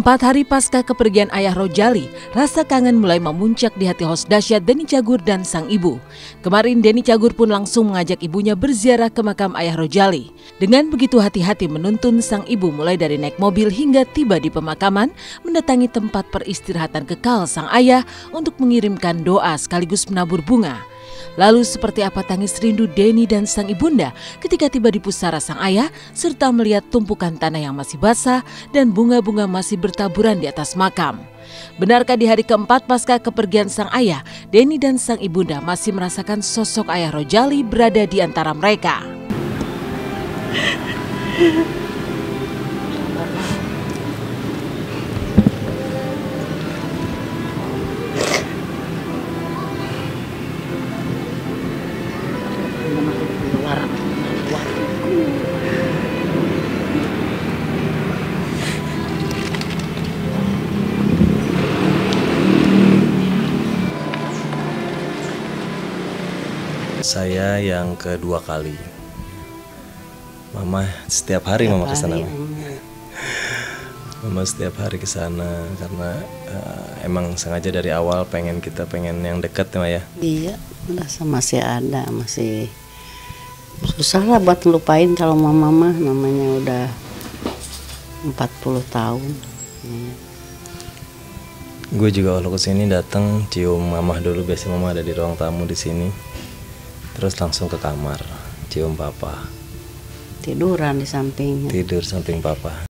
4 hari pasca kepergian ayah Rojali, rasa kangen mulai memuncak di hati host dahsyat Denny Cagur dan sang ibu. Kemarin Denny Cagur pun langsung mengajak ibunya berziarah ke makam ayah Rojali. Dengan begitu hati-hati menuntun sang ibu mulai dari naik mobil hingga tiba di pemakaman, mendatangi tempat peristirahatan kekal sang ayah untuk mengirimkan doa sekaligus menabur bunga. Lalu seperti apa tangis rindu Denny dan sang ibunda ketika tiba di pusara sang ayah serta melihat tumpukan tanah yang masih basah dan bunga-bunga masih bertaburan di atas makam. Benarkah di hari keempat pasca kepergian sang ayah, Denny dan sang ibunda masih merasakan sosok ayah Rojali berada di antara mereka? Saya yang kedua kali. Mama setiap hari mama kesana. Mama setiap hari kesana karena emang sengaja dari awal pengen yang dekat ya. Iya, merasa masih ada, masih susah lah buat ngelupain kalau mama namanya udah 40 tahun. Gue juga kalau kesini datang cium mama dulu, biasanya mama ada di ruang tamu di sini. Terus langsung ke kamar, cium papa. Tiduran di sampingnya. Tidur samping papa.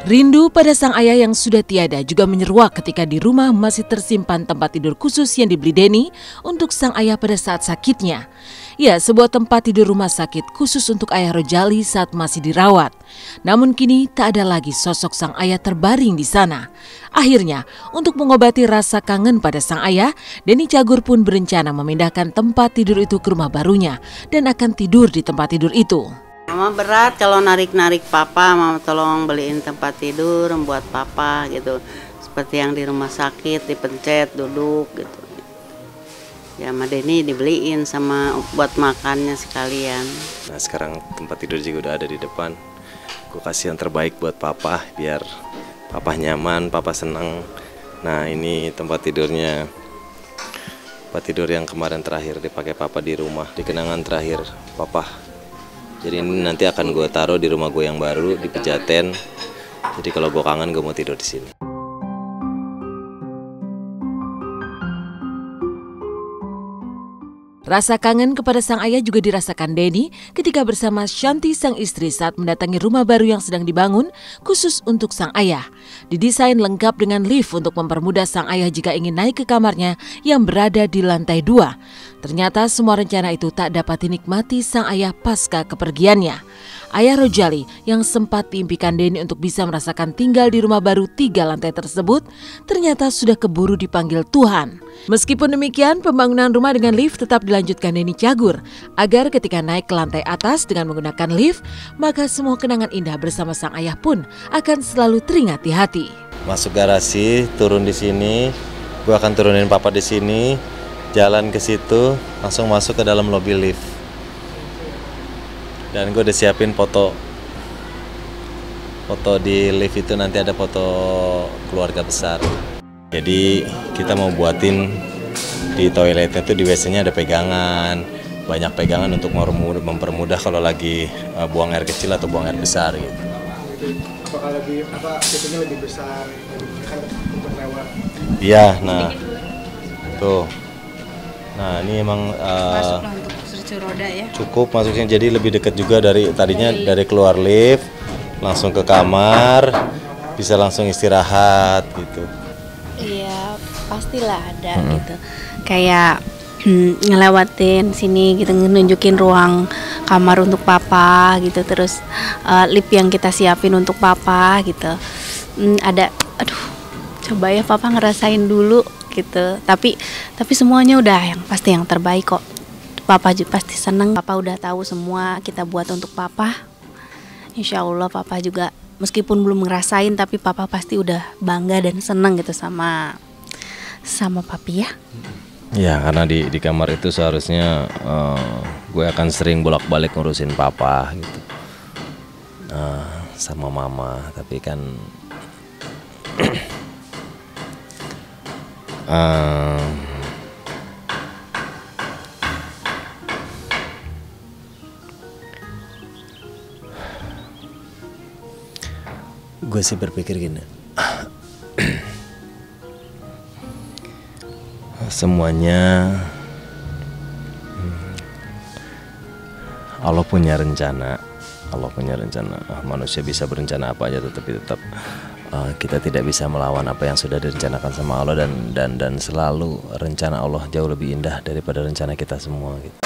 Rindu pada sang ayah yang sudah tiada juga menyeruak ketika di rumah masih tersimpan tempat tidur khusus yang dibeli Denny untuk sang ayah pada saat sakitnya. Ya, sebuah tempat tidur rumah sakit khusus untuk ayah Rojali saat masih dirawat. Namun kini tak ada lagi sosok sang ayah terbaring di sana. Akhirnya, untuk mengobati rasa kangen pada sang ayah, Denny Cagur pun berencana memindahkan tempat tidur itu ke rumah barunya dan akan tidur di tempat tidur itu. Mama berat kalau narik-narik papa, mama tolong beliin tempat tidur buat papa gitu. Seperti yang di rumah sakit, dipencet, duduk gitu. Ya sama Denny dibeliin sama buat makannya sekalian. Nah sekarang tempat tidur juga udah ada di depan. Gue kasih yang terbaik buat papa biar papa nyaman, papa senang. Nah ini tempat tidurnya. Tempat tidur yang kemarin terakhir dipakai papa di rumah, di kenangan terakhir papa. Jadi ini nanti akan gue taruh di rumah gue yang baru di Pejaten. Jadi kalau gue kangen gue mau tidur di sini. Rasa kangen kepada sang ayah juga dirasakan Denny ketika bersama Shanti sang istri saat mendatangi rumah baru yang sedang dibangun khusus untuk sang ayah. Didesain lengkap dengan lift untuk mempermudah sang ayah jika ingin naik ke kamarnya yang berada di lantai 2. Ternyata semua rencana itu tak dapat dinikmati sang ayah pasca kepergiannya. Ayah Rojali yang sempat diimpikan Denny untuk bisa merasakan tinggal di rumah baru 3 lantai tersebut ternyata sudah keburu dipanggil Tuhan. Meskipun demikian, pembangunan rumah dengan lift tetap dilanjutkan Denny Cagur agar ketika naik ke lantai atas dengan menggunakan lift, maka semua kenangan indah bersama sang ayah pun akan selalu teringat di hati. Masuk garasi, turun di sini, gue akan turunin papa di sini, jalan ke situ, langsung masuk ke dalam lobi lift. Dan gue udah siapin foto di lift itu, nanti ada foto keluarga besar. Jadi kita mau buatin di toiletnya tuh di WC-nya ada pegangan, banyak pegangan untuk mempermudah kalau lagi buang air kecil atau buang air besar gitu. Apakah pintunya lebih besar kan untuk lewat? Iya, nah tuh. Nah ini emang untuk kursi roda ya. Cukup masuknya, jadi lebih dekat juga dari tadinya dari keluar lift langsung ke kamar, bisa langsung istirahat gitu. Iya, pastilah ada gitu. Kayak ngelewatin sini gitu, nunjukin ruang kamar untuk papa gitu, terus lift yang kita siapin untuk papa gitu. Ada, aduh, coba ya papa ngerasain dulu gitu. Tapi semuanya udah yang terbaik kok. Papa juga pasti seneng. Papa udah tahu semua kita buat untuk papa. Insya Allah papa juga meskipun belum ngerasain, tapi papa pasti udah bangga dan seneng gitu sama papi ya. Ya, karena di kamar itu seharusnya gue akan sering bolak-balik ngurusin papa gitu, sama mama. Tapi kan gue sih berpikir gini, semuanya Allah punya rencana. Manusia bisa berencana apa aja, tetapi tetap kita tidak bisa melawan apa yang sudah direncanakan sama Allah, dan selalu rencana Allah jauh lebih indah daripada rencana kita semua gitu.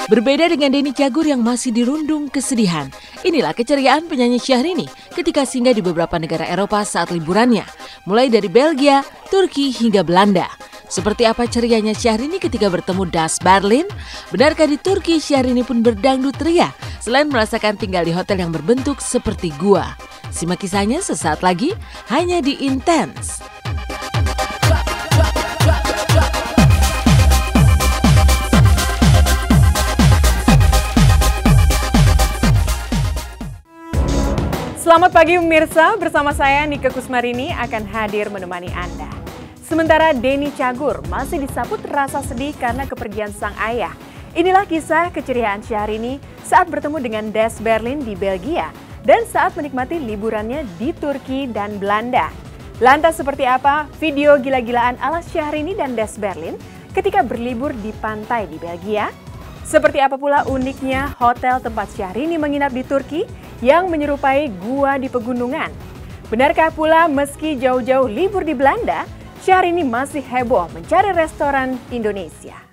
Berbeda dengan Denny Cagur yang masih dirundung kesedihan, inilah keceriaan penyanyi Syahrini ketika singgah di beberapa negara Eropa saat liburannya, mulai dari Belgia, Turki hingga Belanda. Seperti apa cerianya Syahrini ketika bertemu Das Berlin? Benarkah di Turki Syahrini pun berdangdut ria selain merasakan tinggal di hotel yang berbentuk seperti gua? Simak kisahnya sesaat lagi hanya di Intense. Selamat pagi pemirsa, bersama saya Nika Kusmarini akan hadir menemani Anda. Sementara Denny Cagur masih disambut rasa sedih karena kepergian sang ayah. Inilah kisah keceriaan Syahrini saat bertemu dengan Das Berlin di Belgia dan saat menikmati liburannya di Turki dan Belanda. Lantas seperti apa video gila-gilaan ala Syahrini dan Das Berlin ketika berlibur di pantai di Belgia? Seperti apa pula uniknya hotel tempat Syahrini menginap di Turki yang menyerupai gua di pegunungan? Benarkah pula meski jauh-jauh libur di Belanda, Syahrini masih heboh mencari restoran Indonesia?